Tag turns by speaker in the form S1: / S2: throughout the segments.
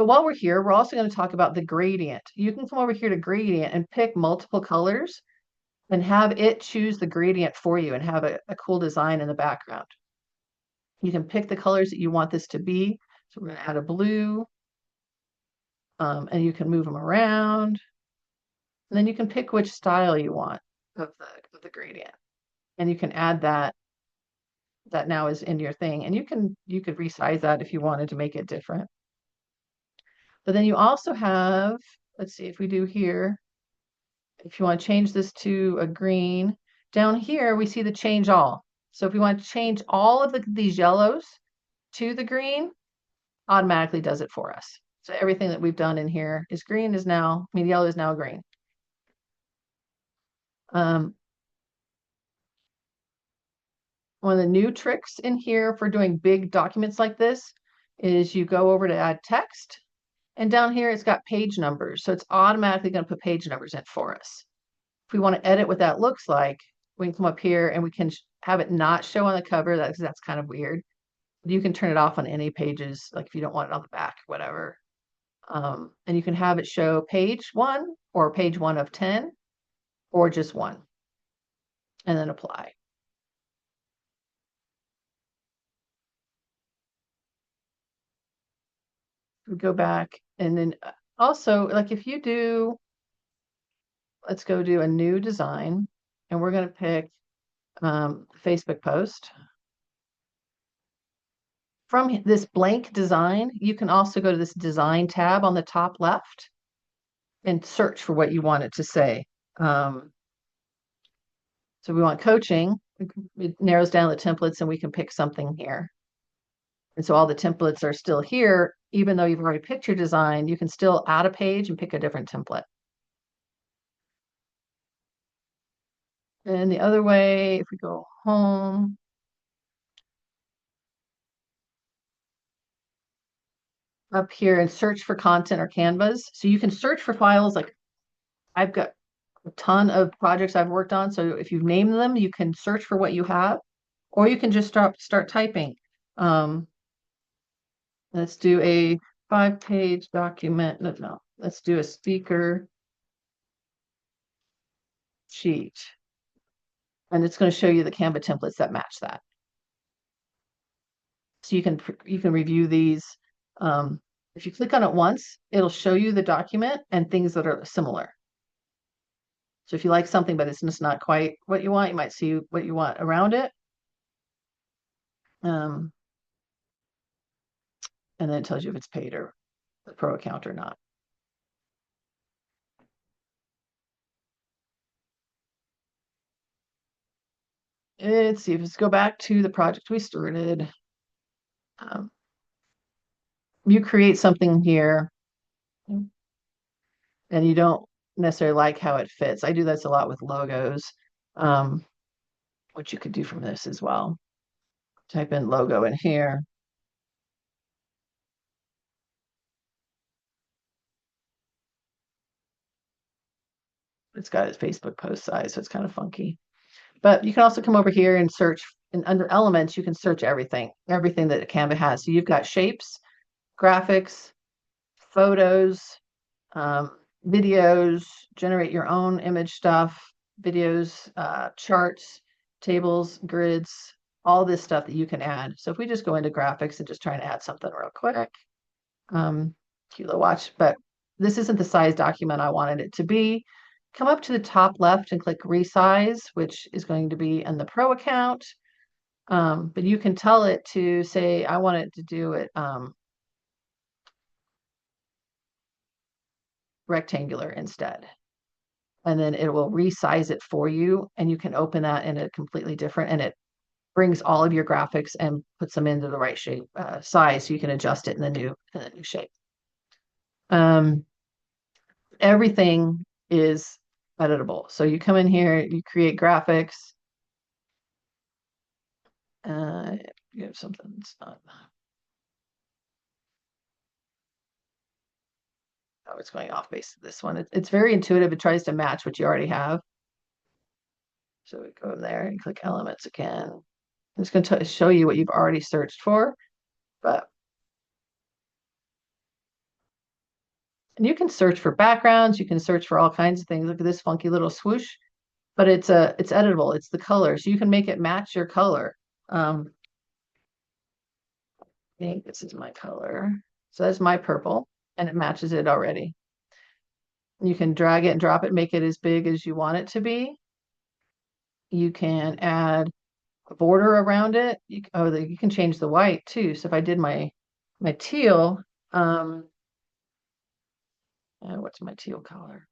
S1: But while we're here, we're also going to talk about the gradient. You can come over here to gradient and pick multiple colors and have it choose the gradient for you and have a cool design in the background. You can pick the colors that you want this to be. So we're going to add a blue, and you can move them around. And then you can pick which style you want of the gradient. And you can add that now is in your thing. And you could resize that if you wanted to make it different. But then you also have, let's see if we do here, if you want to change this to a green, down here we see the change all. So if we want to change all of these yellows to the green, automatically does it for us. So everything that we've done in here is green is now, I mean, yellow is now green. One of the new tricks in here for doing big documents like this is you go over to add text, and down here it's got page numbers. So it's automatically going to put page numbers in for us. If we want to edit what that looks like, we can come up here and we can have it not show on the cover. That's kind of weird. You can turn it off on any pages, like if you don't want it on the back, whatever. And you can have it show page 1 or page 1 of 10 or just 1, and then apply. We go back, and then also, like if you do, let's go do a new design, and we're going to pick Facebook post. From this blank design, you can also go to this design tab on the top left and search for what you want it to say. So we want coaching. It narrows down the templates and we can pick something here. And so all the templates are still here. Even though you've already picked your design, you can still add a page and pick a different template. And the other way, if we go home, up here and search for content or canvas. So you can search for files. Like I've got a ton of projects I've worked on. So if you name them, you can search for what you have, or you can just start typing. Let's do a 5-page document. No, let's do a speaker sheet. And it's going to show you the Canva templates that match that. So you can review these. If you click on it once, it'll show you the document and things that are similar. So if you like something, but it's just not quite what you want, you might see what you want around it. And then it tells you if it's paid or the pro account or not. Let's see, let's go back to the project we started. You create something here and you don't necessarily like how it fits. I do this a lot with logos, which you could do from this as well. Type in logo in here. It's got its Facebook post size, so it's kind of funky. But you can also come over here and search, and under elements, you can search everything that Canva has. So you've got shapes, graphics, photos, videos, generate your own image stuff, videos, charts, tables, grids, all this stuff that you can add. So if we just go into graphics and just try to add something real quick, cute little watch, but this isn't the size document I wanted it to be. Come up to the top left and click resize, which is going to be in the pro account. But you can tell it to say, I want it to do it rectangular instead. And then it will resize it for you. And you can open that in a completely different, and it brings all of your graphics and puts them into the right shape, size, so you can adjust it in the new shape. Everything is editable. So you come in here, you create graphics. You have something that's not. Oh, it's going off base to this one. It's very intuitive. It tries to match what you already have. So we go in there and click elements again. It's going to show you what you've already searched for, but And you can search for backgrounds, you can search for all kinds of things. Look at this funky little swoosh, but it's editable. It's the color, so you can make it match your color. I think this is my color. So that's my purple, and it matches it already. You can drag it and drop it, make it as big as you want it to be. You can add a border around it. You can change the white too. So if I did my teal, what's my teal color?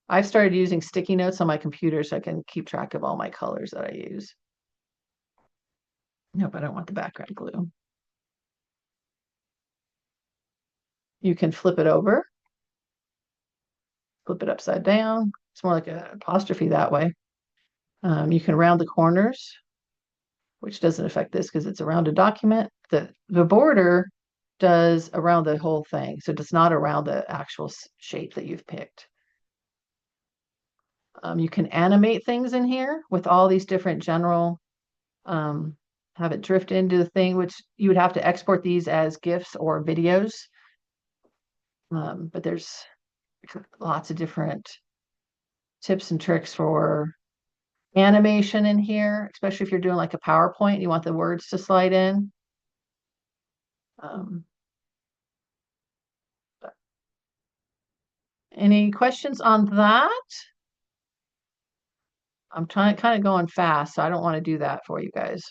S1: I've started using sticky notes on my computer so I can keep track of all my colors that I use. Nope, I don't want the background glue. You can flip it over, flip it upside down. It's more like an apostrophe that way. You can round the corners, which doesn't affect this because it's a rounded document. The border does around the whole thing, so it does not around the actual shape that you've picked. You can animate things in here with all these different general, have it drift into the thing, which you would have to export these as GIFs or videos. But there's lots of different tips and tricks for animation in here, especially if you're doing like a PowerPoint, you want the words to slide in. Um, any questions on that? I'm kind of going fast, so I don't want to do that for you guys.